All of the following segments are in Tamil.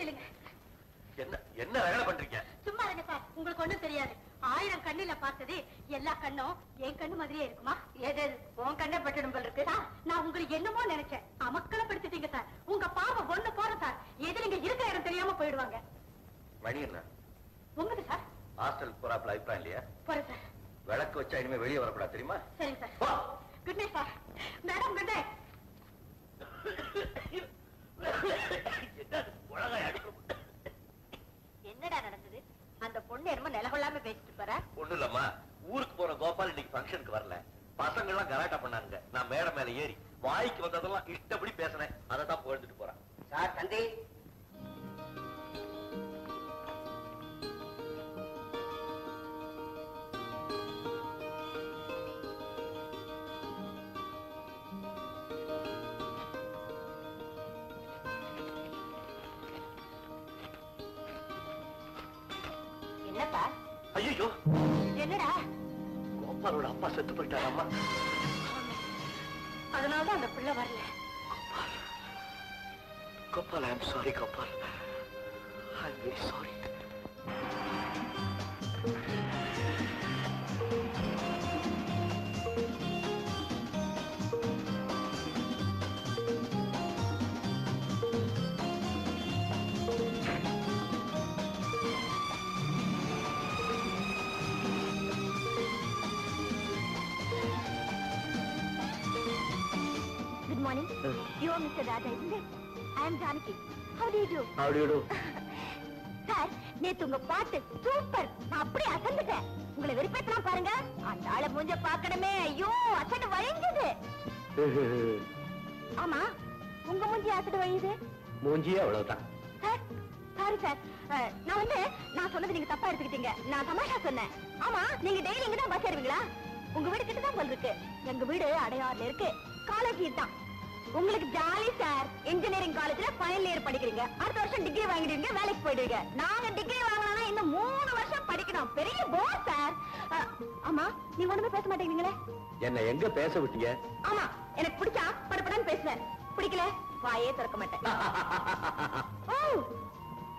நில்லுங்க. என்ன என்ன வேலை பண்றீங்க? சும்மா இருங்க சார், உங்களுக்கு ஒண்ணும் தெரியாது. 1000 கண்ணுல பார்த்தது எல்லா கண்ணும் என் கண்ணு மாதிரியே இருக்குமா? ஏது உன் கண்ணை பட்டுடும் போல இருக்கு. நான் உங்களுக்கு என்னமோ நினைச்சேன், அமக்கலப்படுத்திட்டீங்க சார். உங்க பாவம் ஒண்ணு போற சார், எது நீங்க இருக்கிற இடம் தெரியாம போயிடுவாங்க. மணி என்ன? உங்கது சார். ஹாஸ்டல் போறாப்ல அபிப்பிராயம் இல்லையா? போறேன் சார். விளக்கு வச்சா இனிமே வெளியே வரக்கூடாது தெரியுமா? சரிங்க sir. Good night sir. Madam good night. என்னடா நடந்தது? அந்த பொண்ணு என்னமோ நிலகொள்ளாம பேசிட்டு போற. ஒண்ணு இல்லம்மா, ஊருக்கு போற கோபால் இன்னைக்கு ஃபங்க்ஷனுக்கு வரல. பசங்க எல்லாம் கலாட்டா பண்ணாங்க. நான் மேடை மேல ஏறி வாய்க்கு வந்ததெல்லாம் இஷ்டப்படி பேசினேன். அதை தான் புகழ்ந்துட்டு போறேன். சார் தந்தை. என்னப்பா? ஐயோ, என்னடா? கோபாலோட அப்பா செத்து போயிட்டாரம்மா. அதனாலதான் அந்த பிள்ளை வரல. Gopal, I am sorry Gopal. I am very sorry. Good morning. You are Mr. Raja, isn't it? I am Janaki. How do you do? How do you do? Sir, நேத்து உங்க பாட்டு சூப்பர். நான் அப்படியே அசந்துட்டேன். உங்களை வெறுப்பேத்தலாம் பாருங்க. அந்த ஆளை மூஞ்ச பார்க்கணுமே. ஐயோ, அசடு வழிஞ்சது. ஆமா, உங்க மூஞ்சி அசடு வழியுது. மூஞ்சியே அவ்வளவுதான். Sir, sorry sir. நான் சொன்னது நீங்க தப்பா எடுத்துக்கிட்டீங்க. நான் தமாஷா சொன்னேன். ஆமா, நீங்க டெய்லி இங்க தான் பஸ் ஏறுவீங்களா? உங்க வீடு கிட்ட தான் போல இருக்கு. எங்க வீடு அடையாறுல இருக்கு. காலேஜ் தான். உங்களுக்கு ஜாலி சார். இன்ஜினியரிங் காலேஜ்ல ஃபைனல் இயர் படிக்கிறீங்க. அடுத்த வருஷம் டிகிரி வாங்கிடுவீங்க, வேலைக்கு போயிடுவீங்க. நாங்க டிகிரி வாங்கலாம் இன்னும் 3 வருஷம் படிக்கணும். பெரிய போர் சார். ஆமா, நீங்க ஒண்ணுமே பேச மாட்டேங்கிறீங்களே. என்ன எங்க பேச விட்டீங்க? ஆமா, எனக்கு பிடிச்சா படப்படன்னு பேசுவேன். பிடிக்கல வாயே திறக்க மாட்டேன். ஓ,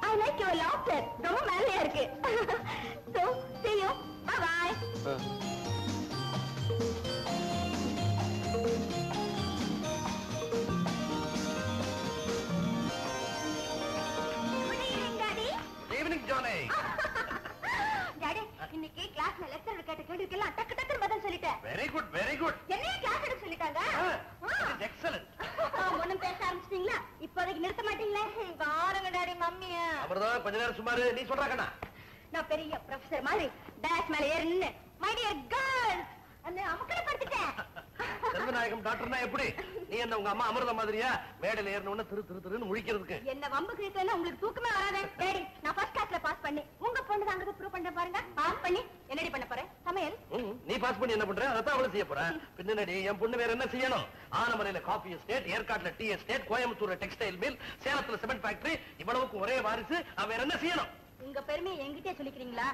I like your laughter. ரொம்ப மேலையா இருக்கு. So, see you. Bye bye. இன்னைக்கு கிளாஸ்ல லெக்சர் கேட்ட கேள்விக்கெல்லாம் டக்கு டக்குன்னு பதில் சொல்லிட்டேன். Very good, very good. என்ன கிளாஸ் எடுக்க சொல்லிட்டாங்க? எக்ஸலென்ட். ஒண்ணும் பேச ஆரம்பிச்சிட்டீங்களா? இப்போதைக்கு நிறுத்த மாட்டீங்களே? பாருங்க டாடி மம்மிய. அப்புறம் கொஞ்ச நேரம் சுமாரு நீ சொல்றாங்கண்ணா. நான் பெரிய ப்ரொஃபசர் மாதிரி டேஷ் மேல ஏறி நின்னு மை டியர் கேர்ள்ஸ் அந்த அமக்கல படுத்துட்டேன். செல்வநாயகம் டாக்டர்னா எப்படி? நீ என்ன உங்க அம்மா அமிர்த மாதிரியா மேடையில ஏறணும்னு திருன்னு முழிக்கிறதுக்கு? என்ன வம்பு கிழிக்கலன்னா உங்களுக்கு தூக்கமே வராதே. டாடி, நான் ஃபர்ஸ்ட் கிளாஸ்ல பாஸ் பண்ணி உங்க பொண்ணு தாங்க ப்ரூவ் பண்ண பாருங்க. பாஸ் பண்ணி என்னடி பண்ண போறேன்? சமையல். நீ பாஸ் பண்ணி என்ன பண்ற? அதான் அவளை செய்ய போறேன். பின்னாடி என் பொண்ணு வேற என்ன செய்யணும்? ஆனமலையில காபி எஸ்டேட், ஏற்காட்டுல டீ எஸ்டேட், கோயம்புத்தூர்ல டெக்ஸ்டைல் மில், சேலத்துல சிமெண்ட் ஃபேக்டரி, இவ்வளவுக்கு ஒரே வாரிசு. அவ வேற என்ன செய்யணும்? உங்க பெருமையை என்கிட்டே சொல்லிக்கிறீங்களா?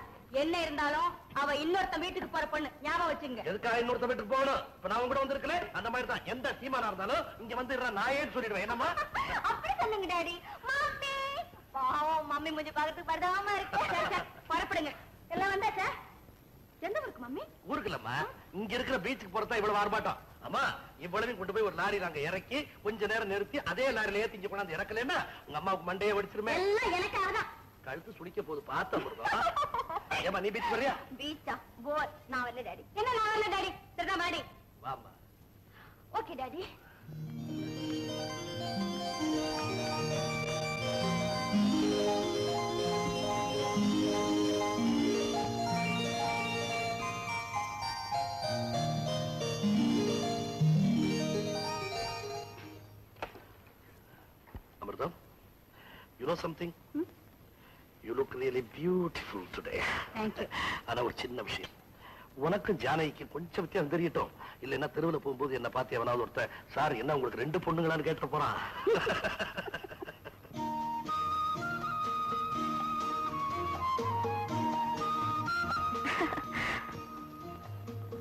என்ன இருந்தாலும் அவ இன்னொருத்த வீட்டுக்கு போற பொண்ணு, ஞாபகம் வச்சுங்க. எதுக்காக இன்னொருத்த வீட்டுக்கு போகணும்? இப்ப நான் கூட வந்திருக்கல, அந்த மாதிரி தான் எந்த சீமானா இருந்தாலும் இங்க வந்து நாயேன்னு சொல்லிடுவேன். என்னம்மா அப்படி சொல்லுங்க டாடி. மம்மி பாவம், மம்மி கொஞ்சம் பார்க்கறதுக்கு பரதாம இருக்கு. புறப்படுங்க. எல்லாம் வந்தாச்சா? எந்த ஊருக்கு மம்மி? ஊருக்கு இல்லம்மா, இங்க இருக்கிற பீச்சுக்கு போறதா இவ்வளவு ஆர்ப்பாட்டம். அம்மா, இவ்வளவு கொண்டு போய் ஒரு லாரி நாங்க இறக்கி கொஞ்ச நேரம் நிறுத்தி அதே லாரில ஏத்தி இங்க கொண்டாந்து இறக்கலன்னா உங்க அம்மாவுக்கு மண்டையை வெடிச்சிருமே. எல்லாம் எனக்காக தான். கழுத்து சுடிக்க போது பார்த்தா. ஏமா நீ பீச் வரியா? பீச்சா? போர். நான் வரல டாடி. என்ன நான் வரல டாடி? சரிதா மாடி. வாமா. Okay daddy. அமிர்தம், you know something? You look really beautiful today. Thank you. ஆனா ஒரு சின்ன விஷயம், உனக்கு ஜானகிக்கு கொஞ்சம் வித்தியாசம் தெரியட்டும். இல்லைன்னா தெருவில் போகும்போது என்ன பார்த்து எவனாவது ஒருத்தர் சார் என்ன உங்களுக்கு 2 பொண்ணுங்களான்னு கேட்டு போறான்.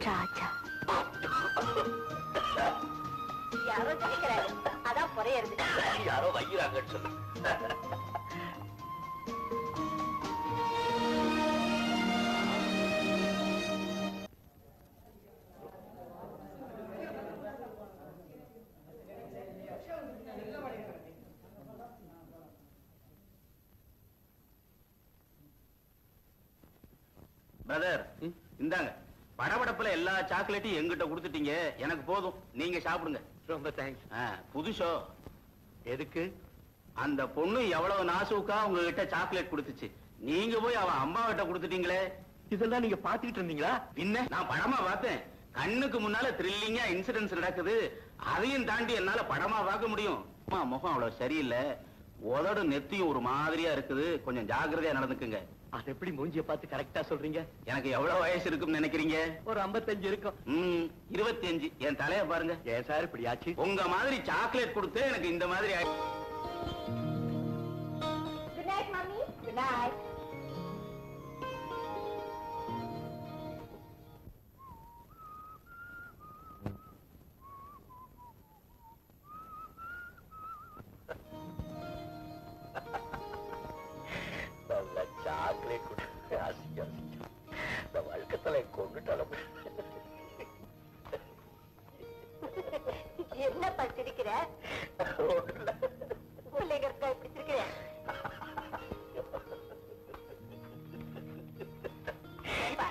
ராஜா யாரோ சொல்லிக்கிறாரு, அதான் புறையறது. யாரோ வைக்கிறாங்கன்னு சொல்லு. பிரதர், இந்தாங்க. படபடப்புல எல்லா சாக்லேட்டையும் எங்கிட்ட கொடுத்துட்டீங்க. எனக்கு போதும், நீங்க சாப்பிடுங்க. ரொம்ப தேங்க்ஸ். புதுசோ? எதுக்கு? அந்த பொண்ணு எவ்வளவு நாசூக்கா உங்ககிட்ட சாக்லேட் கொடுத்துச்சு, நீங்க போய் அவன் அம்மா கிட்ட கொடுத்துட்டீங்களே. இதெல்லாம் நீங்க பாத்துக்கிட்டு இருந்தீங்களா? பின்ன நான் படமா பார்த்தேன். கண்ணுக்கு முன்னால த்ரில்லிங்கா இன்சிடென்ட்ஸ் நடக்குது. அதையும் தாண்டி என்னால படமா பார்க்க முடியும். அம்மா முகம் அவ்வளவு சரியில்லை, உதடு நெத்தியும் ஒரு மாதிரியா இருக்குது. கொஞ்சம் ஜாக்கிரதையா நடந்துக்குங்க. அது எப்படி மூஞ்சிய பார்த்து கரெக்டா சொல்றீங்க? எனக்கு எவ்வளவு வயசு இருக்குன்னு நினைக்கிறீங்க? ஒரு 55 இருக்கும். 25. என் தலைய பாருங்க. ஏன் சார் இப்படி ஆச்சு? உங்க மாதிரி சாக்லேட் கொடுத்து எனக்கு இந்த மாதிரி Good night, Mommy. Good night. நல்ல சாக்லேட் கொடுத்து அசிங்கம் இந்த வழக்கத்துல கொண்டுட்டாலும். என்னப்பா சிரிக்கிற? பிள்ளைங்க இருக்கா இப்படி சிரிக்கிற? ஏப்பா,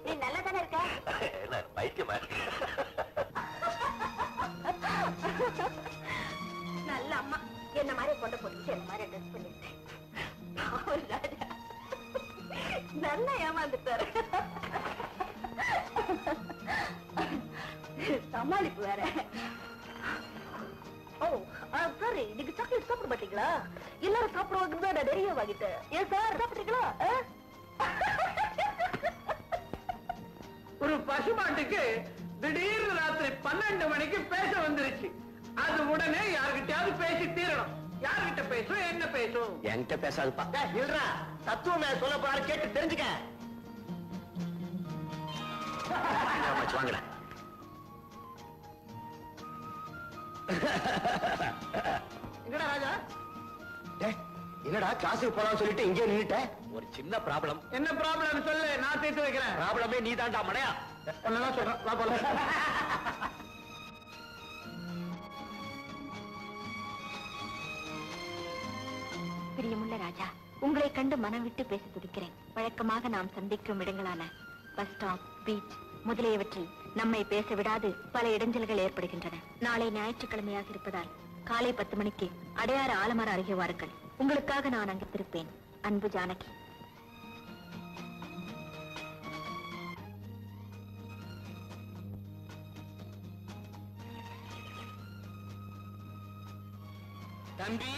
நீ நல்லா தானே இருக்க? பைத்தியமா? நல்ல அம்மா என்ன மாதிரி கொண்டு போட்டு என்ன மாதிரி ட்ரெஸ் பண்ணிட்டேன். நல்லா ஏமாந்துட்டாரு. சமாளிப்பு வேற. ஓ சாரி, நீங்க சாக்லேட் சாப்பிட மாட்டீங்களா? எல்லாரும் சாப்பிடுவாங்க தான் நான் நிறைய வாங்கிட்டேன். ஏன் சார் சாப்பிட்டீங்களா? ஒரு பசுமாட்டுக்கு திடீர்னு ராத்திரி 12 மணிக்கு பேச வந்துருச்சு. அது உடனே யார்கிட்டயாவது பேசி தீரணும். யார்கிட்ட பேசும், என்ன பேசும்? என்கிட்ட பேசாதுப்பா. இல்லடா, தத்துவம் சொல்ல போறாரு, கேட்டு தெரிஞ்சுக்க. வாங்கடா. எங்கடா ராஜா? என்னடா கிளாஸுக்கு போலாம் சொல்லிட்டு இங்கே நின்னுட்ட? ஒரு சின்ன ப்ராப்ளம். என்ன ப்ராப்ளம் சொல்லு, நான் தீர்த்து வைக்கிறேன். ப்ராப்ளமே நீ தாண்டா மடையா. ஒன்னதான் சொல்றேன், வா போலாம். பிரியமுள்ள ராஜா, உங்களை கண்டு மனம் விட்டு பேச துடிக்கிறேன். வழக்கமாக நாம் சந்திக்கும் இடங்களான பஸ் ஸ்டாப், பீச் முதலியவற்றில் நம்மை பேச விடாது பல இடைஞ்சல்கள் ஏற்படுகின்றன. நாளை ஞாயிற்றுக்கிழமையாக இருப்பதால் காலை 10 மணிக்கு அடையாறு ஆலமர அருகே வாருங்கள். உங்களுக்காக நான் அங்கு திருப்பேன். அன்பு ஜானகி. தம்பி